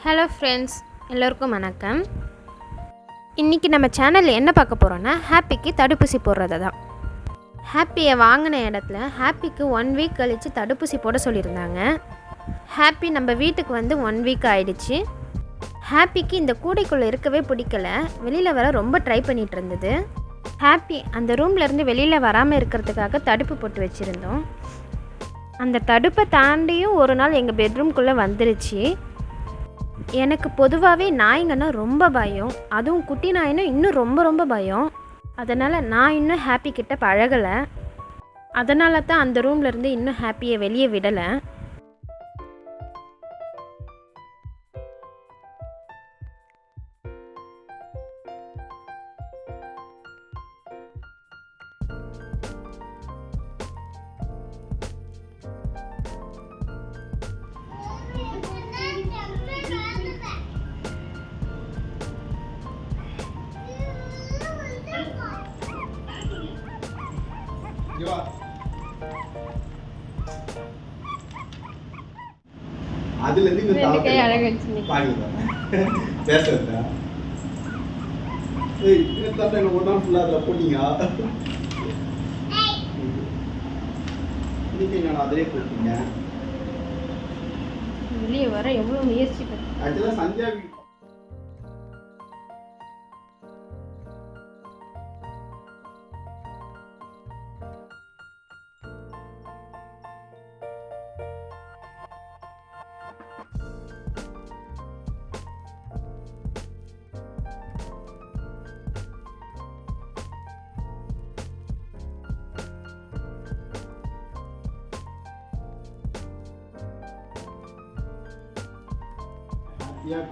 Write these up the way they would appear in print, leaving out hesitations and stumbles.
Hello friends, எல்லோருக்கும் வணக்கம். இன்றைக்கி நம்ம சேனலில் என்ன பார்க்க போகிறோன்னா, ஹாப்பிக்கு தடுப்பூசி போடுறது தான். ஹாப்பியை வாங்கின இடத்துல ஹாப்பிக்கு 1 வீக் கழித்து தடுப்பூசி போட சொல்லியிருந்தாங்க. ஹாப்பி நம்ம வீட்டுக்கு வந்து 1 வீக் ஆகிடுச்சு. ஹாப்பிக்கு இந்த கூடைக்குள்ளே இருக்கவே பிடிக்கல, வெளியில் வர ரொம்ப ட்ரை பண்ணிகிட்டு இருந்தது. ஹாப்பி அந்த ரூம்லேருந்து வெளியில் வராமல் இருக்கிறதுக்காக தடுப்பு போட்டு வச்சுருந்தோம். அந்த தடுப்பை தாண்டியும் ஒரு நாள் எங்கள் பெட்ரூம்குள்ளே வந்துருச்சு. எனக்கு பொதுவாகவே நாய்ங்கன்னா ரொம்ப பயம், அதுவும் குட்டி நாயின்னா இன்னும் ரொம்ப பயம். அதனால் நான் இன்னும் ஹாப்பி கிட்ட பழகலை. அதனால தான் அந்த ரூம்லேருந்து இன்னும் ஹாப்பியை வெளியே விடலை. அதுல இருந்து இந்த தாவத்தை அழகு வச்சு பாருங்க பேசுறதா. ஏய் இந்த தாவத்தை என்ன ஒரு நாள் ஃபுல்லா அதுல போட்டீங்க. இன்னைக்கு நான் அதிலே போட்டீங்க. வெளியே வர எவ்வளோ முயற்சி பண்ணி ஆக்சுவலா சஞ்சயா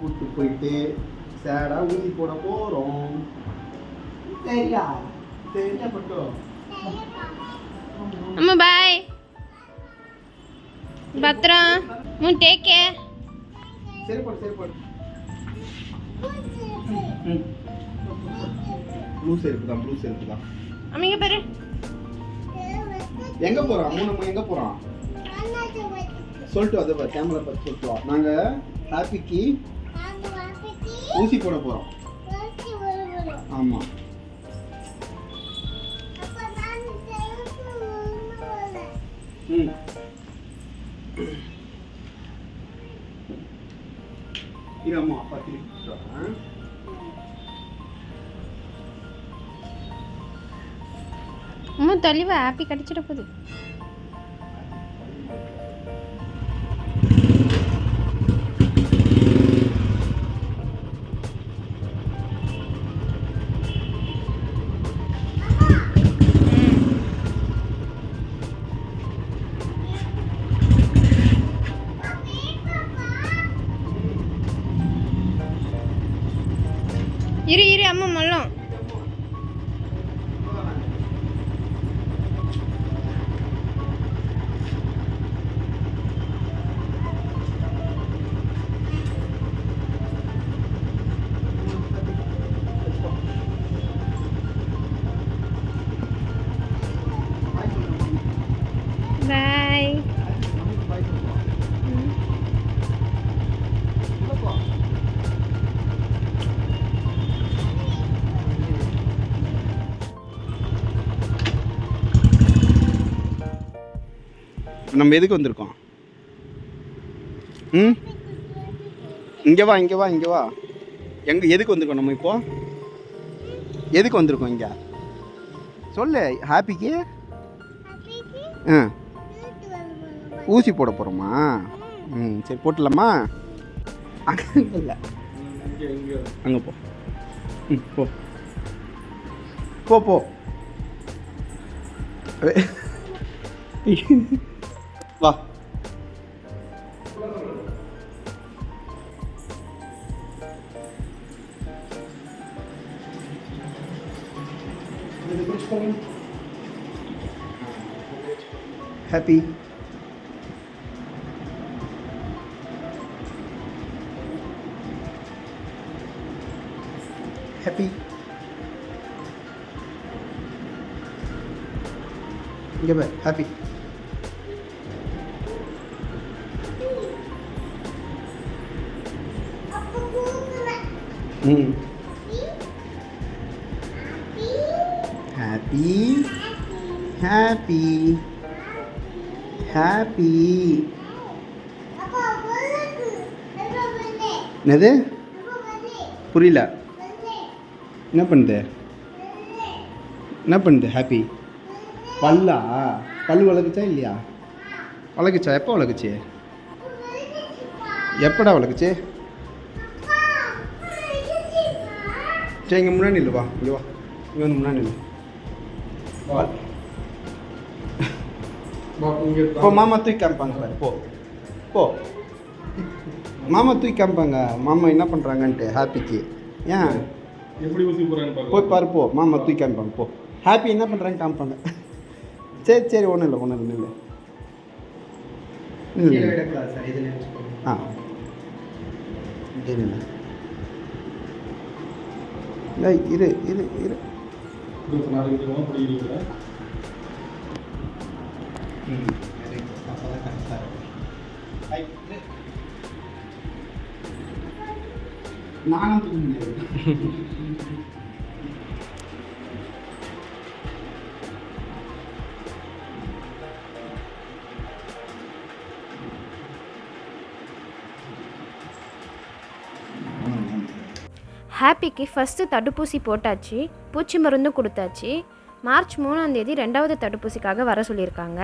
கூட்டு போயிட்டு சேடா ஊசி போட போறோம். சரியா சரியா பட்டோம். அம்மா பாய், பத்திரம், டேக் கேர். சரி போடு ப்ளூ செருப்பு தான். அம்மிங்க பாரு, எங்க போறோம் நம்ம எங்க போறோம் சொல்லிட்டு அதை கேமரா பார்த்து சொல்லிட்டு வா. நாங்க ஹாப்பிக்கு ஊசி போட போறோம். ஆமா அம்மா அப்பா திருப்பி அம்மா தெளிவா ஹாப்பி கடிச்சிட போகுது. இரு அம்மா மல்லம். பாய். நம்ம எதுக்கு வந்திருக்கோம்? இங்கே வா எதுக்கு வந்திருக்கோம் நம்ம இப்போ? எதுக்கு வந்திருக்கோம் இங்கே சொல்லு. ஹாப்பிக்கு ஊசி போட போகிறோமா? சரி போட்டுடலாமா? அங்கே இல்லை, அங்கே போ. போ போ வா. ஹாப்பி ஹாப்பி இங்கே பார் ஹாப்பி. ம் ஹாப்பி ஹாப்பி ஹாப்பி என்னது புரியல என்ன பண்ணுது என்ன பண்ணுது ஹாப்பி பல்லா பல்லு வளர்க்குச்சா இல்லையா வளர்க்குச்சா எப்போ வளர்க்குச்சு எப்படா வளர்க்குச்சு சரி இங்கே முன்னாடி இல்லை வா இங்கே வா இங்கே வந்து முன்னாடி இல்லை போ மாமா தூக்கி காமிப்பாங்க பாரு போ போ மாமா தூக்கி காமிப்பாங்க மாமா என்ன பண்ணுறாங்கன்ட்டு ஹாப்பிக்கு ஏன் எப்படி ஊசி போடுறாங்க போய் பாரு போ மாமா தூக்கி காமிப்பாங்க போ ஹாப்பி என்ன பண்ணுறாங்க காமிப்பாங்க சரி சரி ஒன்றும் இல்லை ஒன்றும் இல்லை ஆ இல்லை இரு இரு இரு நானும் தூங்க முடியாது ஹாப்பிக்கு ஃபஸ்ட்டு தடுப்பூசி போட்டாச்சு, பூச்சி மருந்தும் கொடுத்தாச்சு. மார்ச் 3ஆம் தேதி 2வது தடுப்பூசிக்காக வர சொல்லியிருக்காங்க.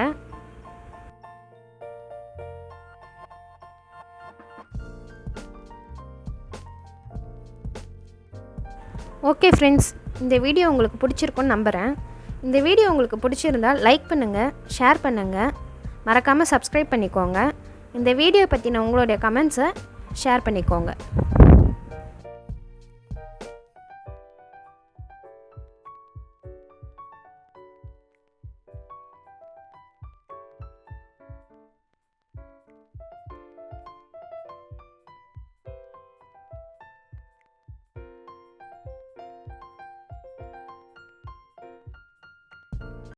ஓகே ஃப்ரெண்ட்ஸ், இந்த வீடியோ உங்களுக்கு பிடிச்சிருக்குன்னு நம்புகிறேன். இந்த வீடியோ உங்களுக்கு பிடிச்சிருந்தால் லைக் பண்ணுங்கள், ஷேர் பண்ணுங்கள், மறக்காமல் சப்ஸ்கிரைப் பண்ணிக்கோங்க. இந்த வீடியோ பற்றின உங்களுடைய கமெண்ட்ஸை ஷேர் பண்ணிக்கோங்க.